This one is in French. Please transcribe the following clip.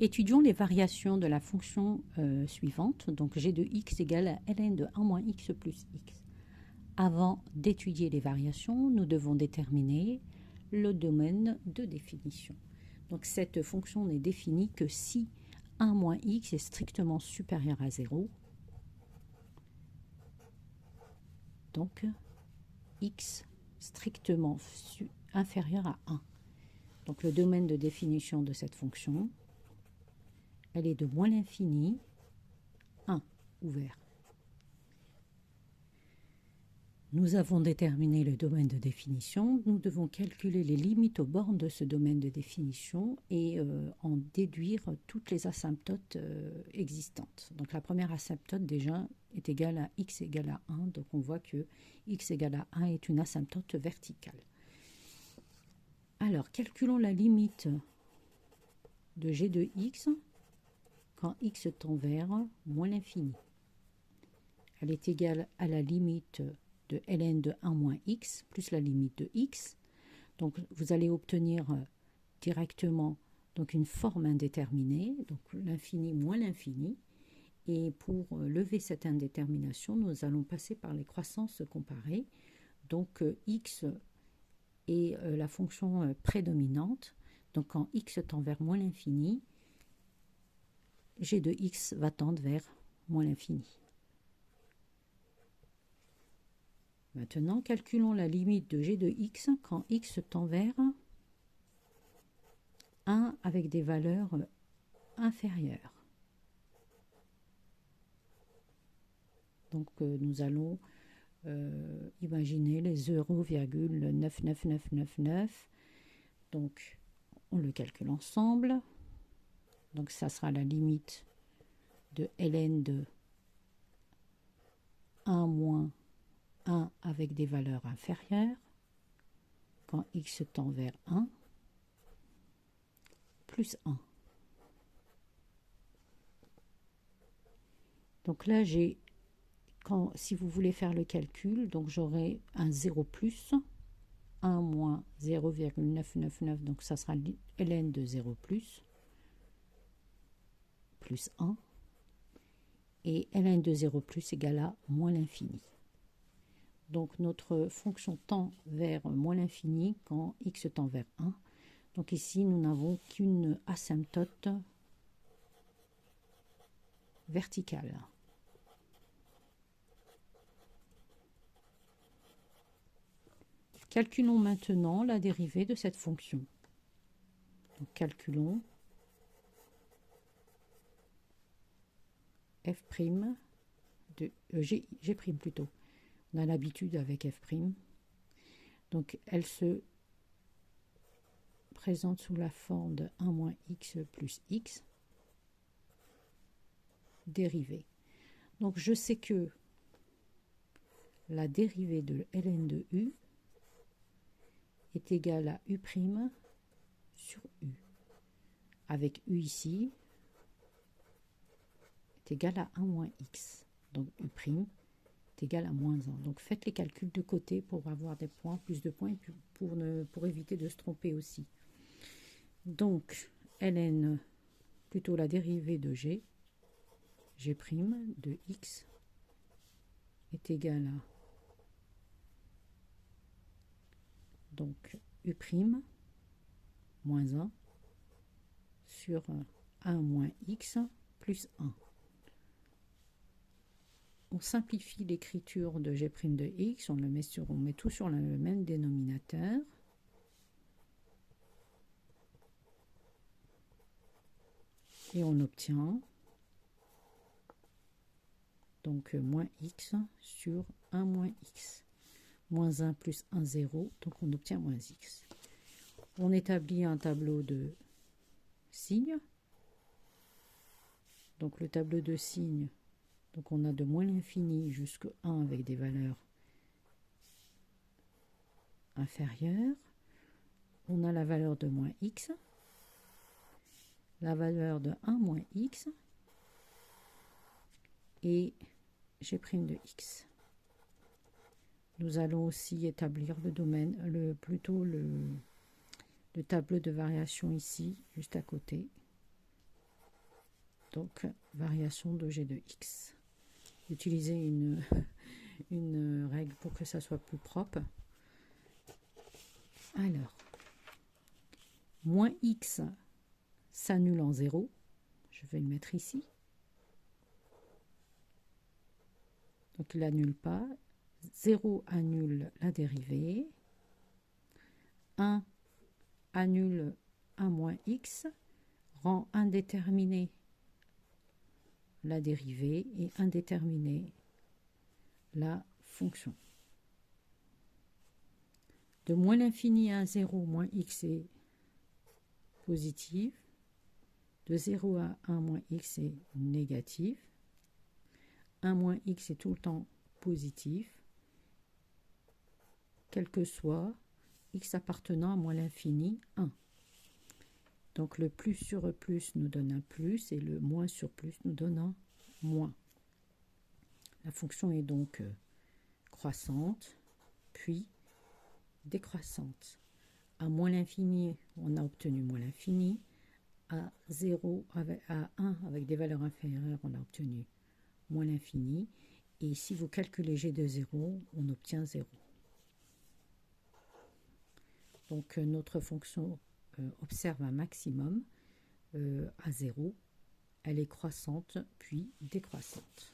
Étudions les variations de la fonction suivante, donc g de x égale à ln de 1 moins x plus x. Avant d'étudier les variations, nous devons déterminer le domaine de définition. Donc cette fonction n'est définie que si 1 moins x est strictement supérieur à 0. Donc x strictement inférieur à 1. Donc le domaine de définition de cette fonction, elle est de moins l'infini, 1 ouvert. Nous avons déterminé le domaine de définition. Nous devons calculer les limites aux bornes de ce domaine de définition et en déduire toutes les asymptotes existantes. Donc la première asymptote déjà est égale à x égale à 1. Donc on voit que x égale à 1 est une asymptote verticale. Alors calculons la limite de g de x quand x tend vers moins l'infini. Elle est égale à la limite de ln de 1 moins x plus la limite de x. Donc vous allez obtenir directement donc une forme indéterminée, donc l'infini moins l'infini. Et pour lever cette indétermination, nous allons passer par les croissances comparées. Donc x est la fonction prédominante. Donc quand x tend vers moins l'infini, g de x va tendre vers moins l'infini. Maintenant, calculons la limite de g de x quand x tend vers 1 avec des valeurs inférieures. Donc nous allons imaginer les 0,99999. Donc on le calcule ensemble. Donc ça sera la limite de ln de 1 moins 1 avec des valeurs inférieures, quand x tend vers 1, plus 1. Donc là, si vous voulez faire le calcul, donc j'aurai un 0 plus, 1 moins 0,999, donc ça sera ln de 0 plus 1, et ln de 0 plus égale à moins l'infini. Donc notre fonction tend vers moins l'infini quand x tend vers 1. Donc ici, nous n'avons qu'une asymptote verticale. Calculons maintenant la dérivée de cette fonction. Donc calculons f' de g' plutôt. On a l'habitude avec f'. Donc elle se présente sous la forme de 1 moins x plus x dérivée. Donc je sais que la dérivée de ln de u est égale à u' sur u. Avec u ici est égal à 1 moins x. Donc u' est égal à moins 1. Donc faites les calculs de côté pour avoir des points, plus de points, et pour éviter de se tromper aussi. Donc ln, plutôt la dérivée de g' de x est égal à donc u' moins 1 sur 1 moins x plus 1. On simplifie l'écriture de g' de x, on met tout sur le même dénominateur. Et on obtient donc moins x sur 1 moins x. Moins 1 plus 1, 0, donc on obtient moins x. On établit un tableau de signes. Donc le tableau de signes, donc on a de moins l'infini jusqu'à 1 avec des valeurs inférieures. On a la valeur de moins x, la valeur de 1 moins x et g' de x. Nous allons aussi établir le domaine, le tableau de variation ici, juste à côté. Donc, variation de g de x. Utilisez une règle pour que ça soit plus propre. Alors, moins x s'annule en 0. Je vais le mettre ici. Donc, il n'annule pas. 0 annule la dérivée. 1 annule 1 moins x, rend indéterminé la dérivée et indéterminé la fonction. De moins l'infini à 0, moins x est positif. De 0 à 1 moins x est négatif. 1 moins x est tout le temps positif, quel que soit x appartenant à moins l'infini 1. Donc le plus sur plus nous donne un plus et le moins sur plus nous donne un moins. La fonction est donc croissante, puis décroissante. À moins l'infini, on a obtenu moins l'infini. À 0, à 1 avec des valeurs inférieures, on a obtenu moins l'infini. Et si vous calculez g de 0, on obtient 0. Donc notre fonction observe un maximum à 0. Elle est croissante puis décroissante.